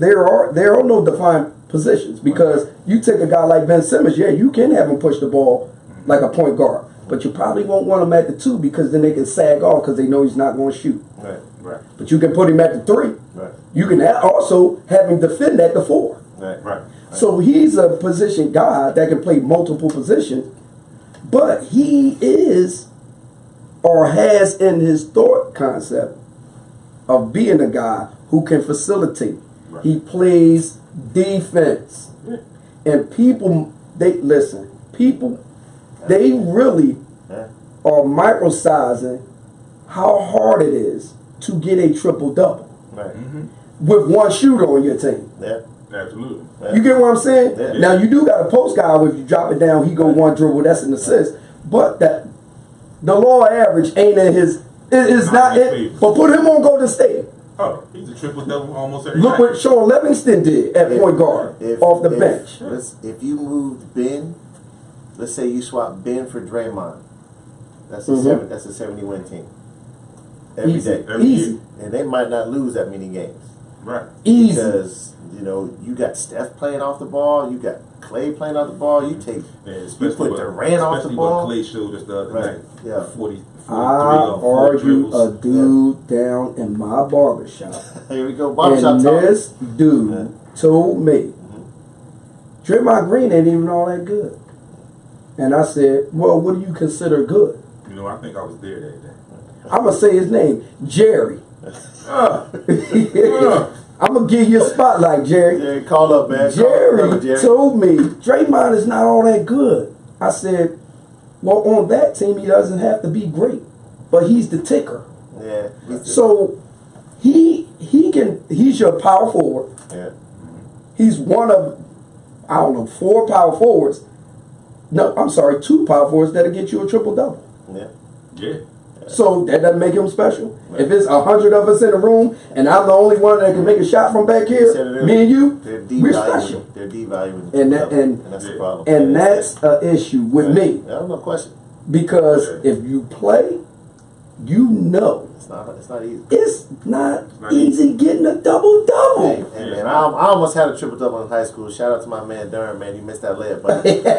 there are no defined positions because you take a guy like Ben Simmons, yeah, you can have him push the ball like a point guard, but you probably won't want him at the 2 because then they can sag off because they know he's not going to shoot. Right. But you can put him at the 3. Right. You can also have him defend at the 4. Right. So he's a position guy that can play multiple positions, but he is or has in his thought concept of being a guy who can facilitate. Right. He plays defense. And people, they really are microsizing how hard it is to get a triple-double with one shooter on your team. Yeah. Absolutely. You get what I'm saying? Yeah. Now, you do got a post guy if you drop it down, he go one dribble, that's an assist. But the law average ain't in his, it's not it. But put him on Golden State. Oh, he's a triple-double almost every Look night. what Sean Livingston did at point guard off the bench. If you moved Ben, let's say you swap Ben for Draymond, that's a 70-win team. Every day. Easy. And they might not lose that many games. Right. Easy. Because, you got Steph playing off the ball, you got Clay playing off the ball, you put Durant off the ball. What Clay showed us the other night. Yeah. 40 I argued a dude down in my barbershop. Here we go, barbershop and talk. this dude told me, Draymond Green ain't even all that good. And I said, well, what do you consider good? I think I was there that day. I'm going to say his name, Jerry. I'm going to give you a spotlight, Jerry. Jerry, call up, man. Jerry told me, Draymond is not all that good. I said, well, on that team, he doesn't have to be great, but he's the ticker. Yeah. So he's your power forward. Yeah. He's one of, 4 power forwards. No, I'm sorry, 2 power forwards that'll get you a triple-double. Yeah. So that doesn't make him special. Right. If it's 100 of us in the room and I'm the only one that can make a shot from back here, me and you, we're special. They're devaluing and that's the problem. And that's an issue with me. No question. Because if you play, it's not easy. It's not easy getting a double-double. And I almost had a triple-double in high school. Shout out to my man Durham, man. He missed that layup, but Did you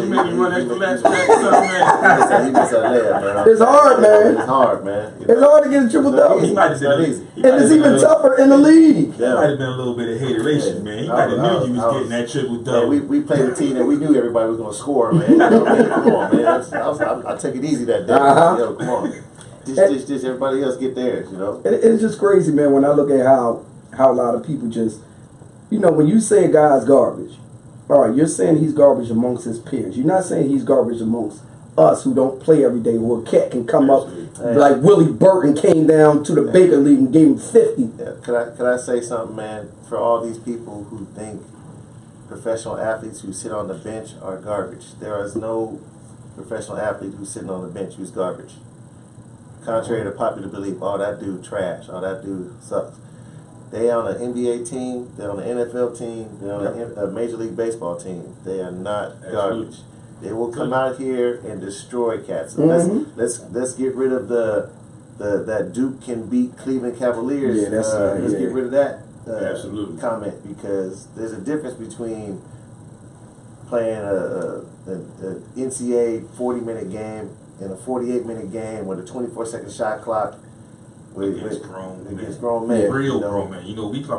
make him run extra last man? He missed that layup, man. It's hard, man. It's hard, man. It's hard to get a triple-double. He might have been easy. And it's even tougher in the league. He might have been a little bit of hateration, man. He might have knew he was getting that triple-double. We played a team that we knew everybody was going to score, man. Come on, man. I took it easy that day. Yo, come on. Just everybody else get theirs, It's just crazy, man, when I look at how a lot of people just, when you say a guy's garbage, all right, you're saying he's garbage amongst his peers. You're not saying he's garbage amongst us who don't play every day, who a cat can come up like Willie Burton came down to the Baker League and gave him 50. Yeah. Could I say something, man? For all these people who think professional athletes who sit on the bench are garbage, there is no professional athlete who's sitting on the bench who's garbage. Contrary to popular belief, that dude trash, that dude sucks. They on an NBA team, they're on an NFL team, they're on a Major League Baseball team. They are not garbage. They will come out here and destroy cats. So let's get rid of that Duke can beat Cleveland Cavaliers. Yeah, let's get rid of that comment, because there's a difference between playing an NCAA 40-minute game in a 48-minute game with a 24-second shot clock against grown men. Real grown men.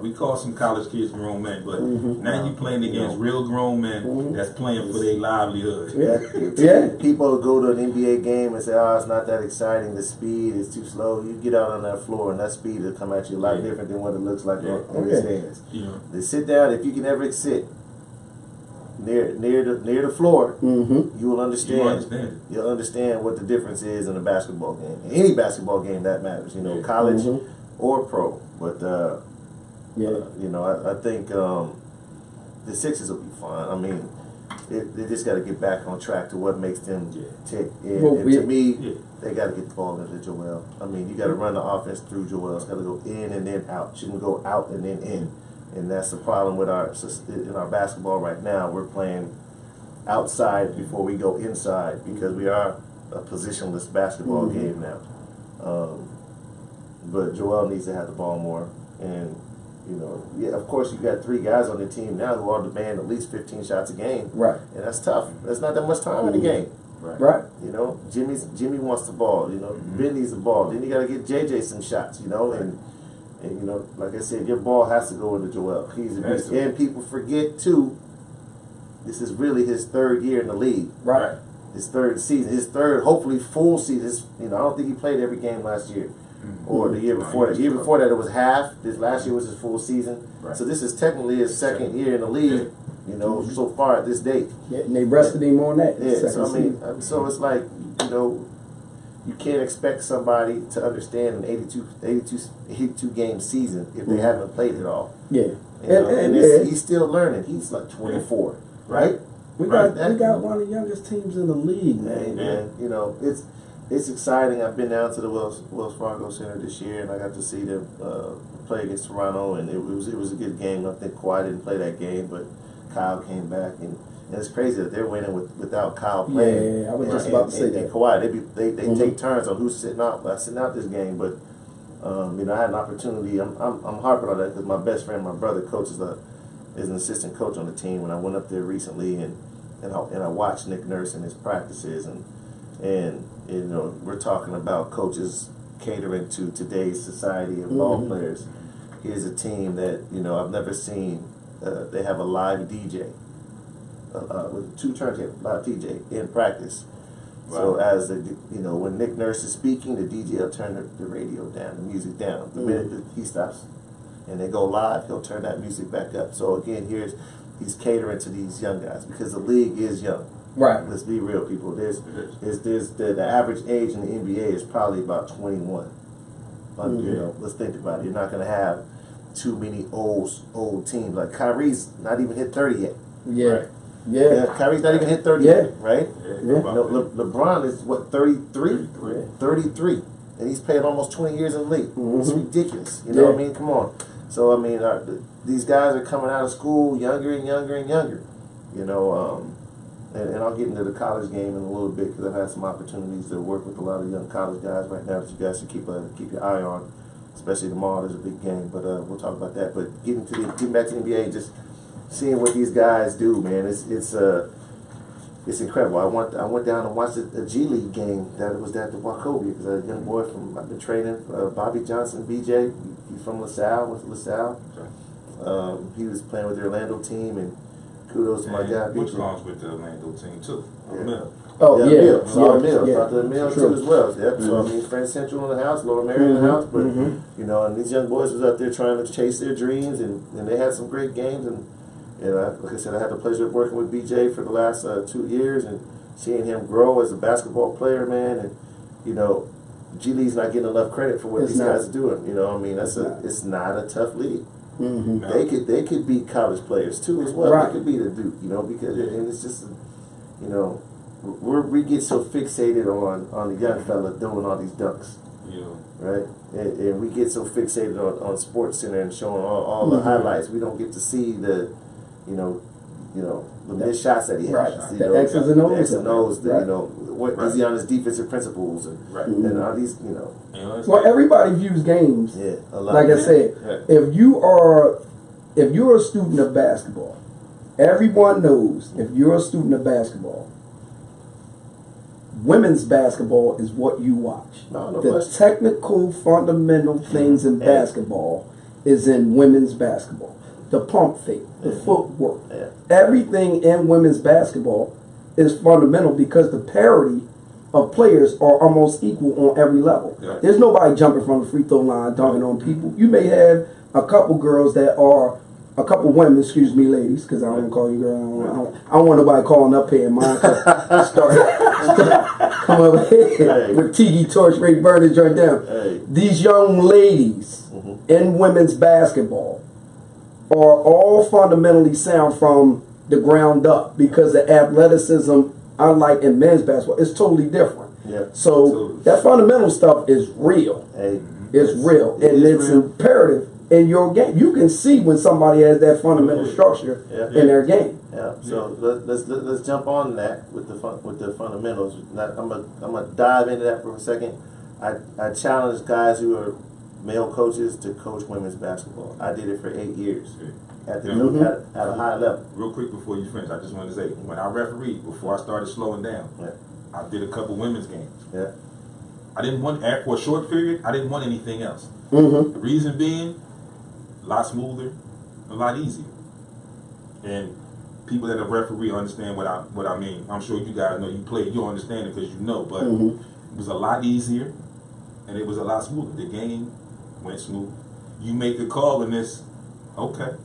We call some college kids grown men, but now you playing against real grown men that's playing for their livelihood. People go to an NBA game and say, it's not that exciting, the speed is too slow. You get out on that floor and that speed will come at you a lot different than what it looks like on the stands. They sit down, if you can ever sit near the floor, you will understand. You'll understand what the difference is in a basketball game. In any basketball game that matters, college or pro. But I think the Sixers will be fine. I mean, they just got to get back on track to what makes them tick. And to me, they got to get the ball into Joel. I mean, you got to run the offense through Joel. It's got to go in and then out. Shouldn't go out and then in. And that's the problem with in our basketball right now. We're playing outside before we go inside because we are a positionless basketball game now. But Joel needs to have the ball more, and You know, yeah, of course you got 3 guys on the team now who all demand at least 15 shots a game. Right. And that's tough. That's not that much time in the game. Right. You know, Jimmy wants the ball. You know, Ben needs the ball. Then you got to get JJ some shots. You know, and you know, like I said, your ball has to go into Joel. He's a beast. And people forget too. This is really his 3rd year in the league. Right. His 3rd season. His 3rd, hopefully, full season. You know, I don't think he played every game last year. Or the year before that. The year before that, it was half. This last year was his full season. Right. So this is technically his 2nd year in the league. You know, so far at this date. Yeah, and they rested him on that. Yeah. So I mean, so it's like, you know, you can't expect somebody to understand an 82 game season if they haven't played it all. Yeah. You know, and he's still learning. He's like 24, right? We got one of the youngest teams in the league, man. Man, you know, it's exciting. I've been down to the Wells Fargo Center this year, and I got to see them play against Toronto, and it was a good game. I think Kawhi didn't play that game, but Kyle came back, and it's crazy that they're winning without Kyle playing. Yeah, I was just about to say that. And Kawhi, they take turns on who's sitting out this game, but you know, I had an opportunity. I'm harping on that because my best friend, my brother, is an assistant coach on the team. When I went up there recently, and I watched Nick Nurse in his practices, and you know, we're talking about coaches catering to today's society of ball players. Here's a team that, you know, I've never seen. They have a live DJ with 2 turntables, live DJ in practice. Wow. So as you know, when Nick Nurse is speaking, the DJ will turn the radio down, the music down. The minute that he stops and they go live, he'll turn that music back up. So again, he's catering to these young guys because the league is young. Right. Let's be real, people. There's the average age in the NBA is probably about 21. You know, let's think about it. You're not going to have too many old teams. Like Kyrie's not even hit 30 yet. Yeah. Right? Yeah. Kyrie's not even hit 30 yet, right? Yeah. No, LeBron is what, 33? 33. And he's played almost 20 years in the league. It's ridiculous. You know what I mean? Come on. So I mean, these guys are coming out of school younger and younger and younger. You know, and I'll get into the college game in a little bit because I've had some opportunities to work with a lot of young college guys right now that you guys should keep your eye on, especially tomorrow. There's a big game, but we'll talk about that. But getting back to the NBA, just seeing what these guys do, man, it's incredible. I went down and watched a G League game that was at the Wachovia because a young boy I've been training, Bobby Johnson, BJ. He's from LaSalle, went to LaSalle. He was playing with the Orlando team, and kudos to my guy. Which belongs with the Orlando team too. Mill. Oh yeah, Mills. yeah. Shout to the Mills too as well. Yep. So I mean, Friend Central in the house, Lower Mary in the house, but you know, and these young boys was out there trying to chase their dreams, and they had some great games, and like I said, I had the pleasure of working with BJ for the last 2 years, and seeing him grow as a basketball player, man, and you know, G League's not getting enough credit for what these guys are doing. You know, I mean, it's not a tough league. They could beat college players too as well. They could beat a Duke, you know, because and it's just, you know, we get so fixated on the young fella doing all these dunks, right? And we get so fixated on Sports Center and showing all the highlights. We don't get to see the, you know, the missed shots that he has. Right. You The know, X's and O's. the X's and O's. Right. You know, what is he on his defensive principles and all these, you know. Well, everybody views games. Yeah, a lot. Like I said, if you're a student of basketball, everyone knows if you're a student of basketball, women's basketball is what you watch. The technical, fundamental things in basketball is in women's basketball. The pump fake, the footwork, everything in women's basketball is fundamental because the parity of players are almost equal on every level. There's nobody jumping from the free throw line, dunking on people. You may have a couple girls that are, a couple women, excuse me, ladies, because I don't want to call you girl. I don't want nobody calling up here and mine start come over here with Tiki Torch, Ray Burner, joint down. These young ladies in women's basketball are all fundamentally sound from the ground up because the athleticism, unlike in men's basketball, is totally different. So that fundamental stuff is real. It's real. And it's imperative in your game. You can see when somebody has that fundamental structure in their game. So let's jump on that with the fundamentals. I'm gonna dive into that for a second. I challenge guys who are male coaches to coach women's basketball. I did it for 8 years at the at a high level. Real quick before you finish, I just wanted to say, when I refereed, before I started slowing down, I did a couple women's games. Yeah. I didn't want, for a short period, I didn't want anything else. Mm-hmm. The reason being, a lot smoother, a lot easier. And people that are referee understand what I mean. I'm sure you guys know, you played, you understand it because you know, but it was a lot easier and it was a lot smoother. The game went smooth. You make the call and this, okay.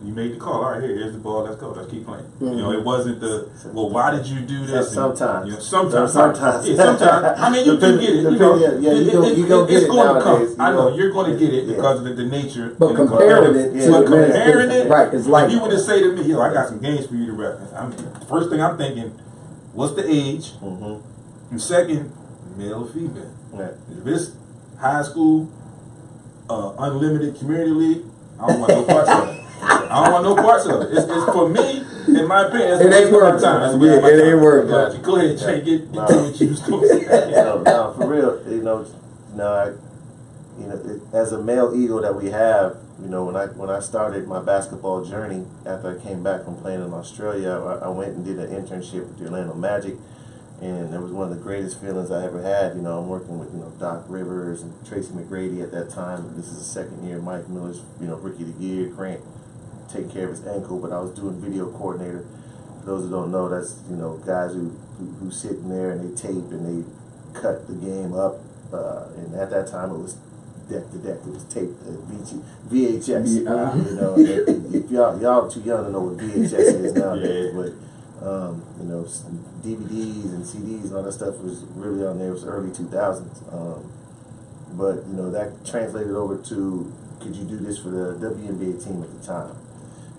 You made the call. All right, here's the ball. Let's go. Let's keep playing. You know, it wasn't the, well, why did you do this? Sometimes. You know, sometimes. Sometimes. Yeah, sometimes. I mean, you do get it. You know, you go get it nowadays. I know you're going to get it because of the nature. But comparing it to but the men's comparing business, it, right, it's like if you were to say to me, yo, I got some games for you to reference. First thing I'm thinking, what's the age? And second, male or female. If it's high school, unlimited community league, I don't want no parts of it. I don't want no parts of it. It's for me, in my opinion, it ain't worth it. Yeah, it ain't worth it. Go ahead, Jay, get to what you was going to say. No, for real, as a male ego that we have, when I started my basketball journey after I came back from playing in Australia, I went and did an internship with the Orlando Magic, and it was one of the greatest feelings I ever had. I'm working with Doc Rivers and Tracy McGrady at that time. This is the second year. Mike Miller's Rookie of the Year. Grant taking care of his ankle, but I was doing video coordinator. For those who don't know, that's guys who sit in there and they tape and they cut the game up. And at that time it was deck to deck. It was taped VHS. If y'all too young to know what VHS is nowadays, but DVDs and CDs and all that stuff was really on there. It was early 2000s. But that translated over to, could you do this for the WNBA team at the time?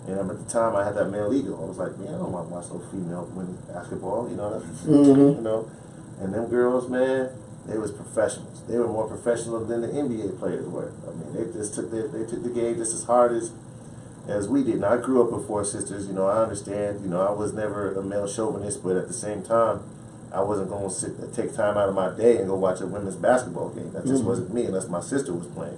And at the time I had that male ego. I was like, man, I don't want to watch no female women's basketball. And them girls, man, they was professionals. They were more professional than the NBA players were. I mean, they just took the game just as hard as we did. Now, I grew up with four sisters. I understand. I was never a male chauvinist, but at the same time, I wasn't going to take time out of my day and go watch a women's basketball game. That just wasn't me, unless my sister was playing.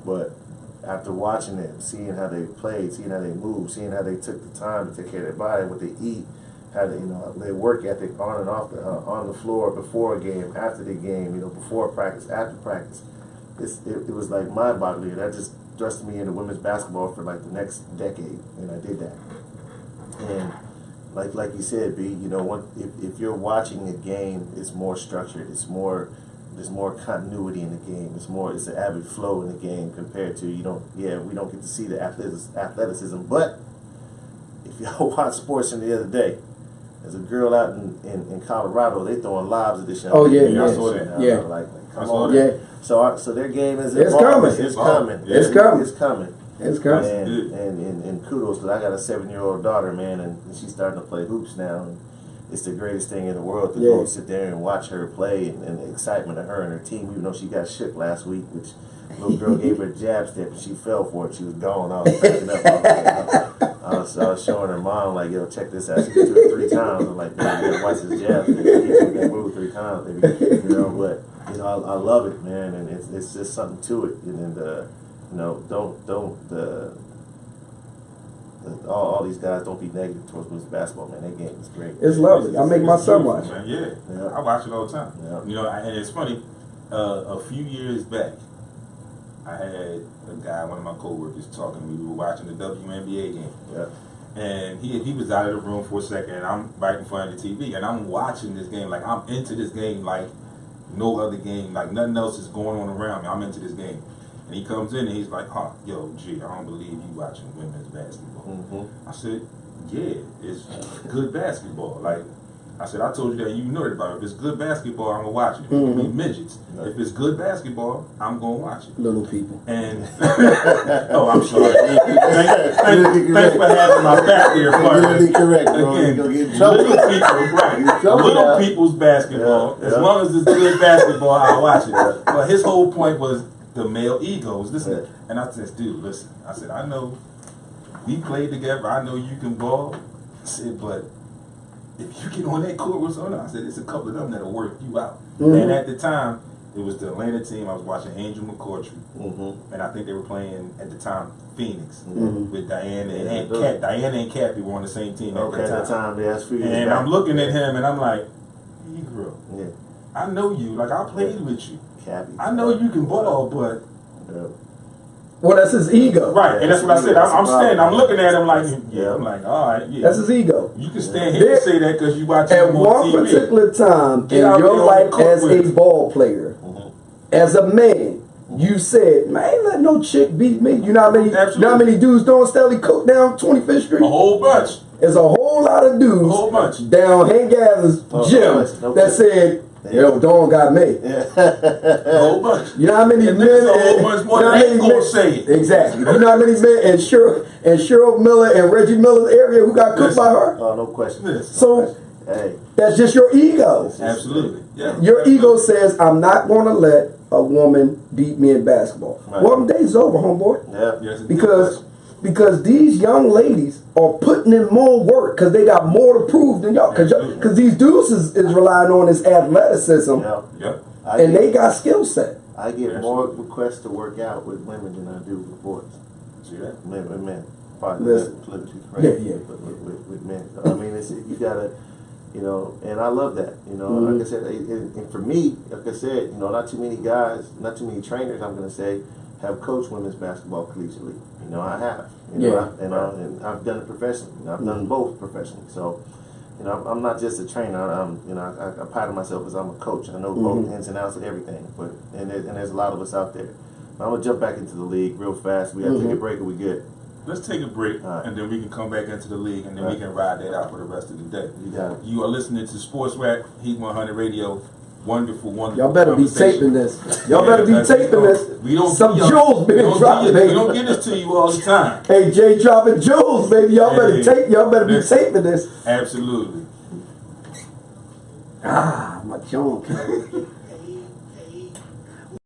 But after watching it, seeing how they played, seeing how they moved, seeing how they took the time to take care of their body, what they eat, how they, their work ethic on and off on the floor, before a game, after the game, before practice, after practice, it was like mind-boggling. That just thrust me into women's basketball for like the next decade, and I did that. And like you said, B, if you're watching a game, it's more structured. There's more continuity in the game. It's an avid flow in the game compared to we don't get to see the athleticism. But if y'all watch sports the other day, there's a girl out in Colorado, they throwing lobs at this young lady. I saw that. Yeah. Come on. Yeah. So their game is coming. It's coming. It's coming. It's coming. It's coming. And kudos, because I got a 7-year-old daughter, man, and she's starting to play hoops now. And it's the greatest thing in the world to go sit there and watch her play, and the excitement of her and her team, even though she got shook last week, which little girl gave her a jab step and she fell for it. She was gone. I was picking up. I was showing her mom, like, yo, check this out. She did it 3 times. I'm like, man, you gotta watch this jab step. She can move 3 times, baby. But I love it, man, and it's just something to it. All these guys don't be negative towards women's basketball, man. That game is great. It's lovely. I make my son watch. Yeah, I watch it all the time. And it's funny. A few years back, I had a guy, one of my coworkers, talking to me. We were watching the WNBA game. Yeah. And he was out of the room for a second, and I'm right in front of the TV, and I'm watching this game. Like, I'm into this game like no other game. Like, nothing else is going on around me. I'm into this game. And he comes in and he's like, yo, G, I don't believe you watching women's basketball. I said, yeah, it's good basketball. Like, I said, I told you that, you know it about it. If it's good basketball, I'm going to watch it. It can be midgets. If it's good basketball, I'm going to watch it. Little people. And, I'm sorry. Thanks for having my back there, partner. You're correct, bro. Again, you're get in trouble. little people, right. Little people's basketball. As long as it's good basketball, I'll watch it. But his whole point was the male egos. Listen, and I said, dude, listen. I said, I know we played together. I know you can ball. I said, but if you get on that court with someone, I said, it's a couple of them that'll work you out. And at the time, It was the Atlanta team. I was watching Angel McCourtry, Mm-hmm. and I think they were playing at the time Phoenix Mhm. with Diana Yeah, and those- Cat. Diana and Cappy were on the same team Okay, at that that time. time, yeah, that's 3 years And back. I'm looking at him, and I'm like, Negro, Yeah, I know you. Like I played with you. Cappy. I know you can ball, but Yeah. Well, that's his ego. right. And that's what I said. I'm standing. I'm looking at him like, yeah. Yeah. I'm like, all right, yeah. That's his ego. You can stand here and say that because you watch At him on one TV. particular time Get in out there your on life the court as with a it. ball player, as a man, you said, man, I ain't let no chick beat me. You know how many, you know how Absolutely. many dudes doing Stanley Cook down 25th Street? A whole bunch. There's a whole lot of dudes A whole bunch. down Hank Gather's Oh, gym no question, no that question. said, yo, Dawn got me. A whole bunch. You know how many And men? niggas a whole bunch more you know than how they many gonna men- say it. Exactly. You know how many men in Cheryl Miller and Reggie Miller's area who got cooked by her? Oh, no question. Listen. So Hey, that's just your ego. Absolutely. Yeah. Your ego says, I'm not going to let a woman beat me in basketball. Right. Well, them days over, homeboy. yeah. Yes, Because these young ladies are putting in more work because they got more to prove than y'all. Absolutely. Because these dudes is relying on this athleticism Yeah. Yep. and they got skill set. I get Yes. more requests to work out with women than I do with boys. See that? Men with men. Pardon Listen. politically Yeah, correct. yeah. But with men. I mean, it's, you gotta, you know, and I love that. You know, Mhm. like I said, and for me, like I said, you know, not too many guys, not too many trainers, I'm gonna say, have coached women's basketball collegiately. You know, I have. You know, Yeah. and I've done it professionally. You know, I've done Mhm. both professionally. So, you know, I'm not just a trainer. You know, I pride myself as I'm a coach. I know both Mhm. ins and outs of everything. But and there's a lot of us out there. I'm gonna jump back into the league real fast. We gotta take a Mhm. break, or we good. Let's take a break, All right. and then we can come back into the league, and then we Right. can ride that out for the rest of the day. You got it. You are listening to Sports Rap Heat 100 Radio. Wonderful, wonderful. Y'all better be conversation. taping this. Y'all better be that's- taping this. We don't Some give y'all- jewels we being don't dropped, give you- baby. We don't get this to you all the time. Hey, Jay dropping jewels, baby. Y'all better Hey, tape. Y'all better be listen. taping this. Absolutely. Ah, my John.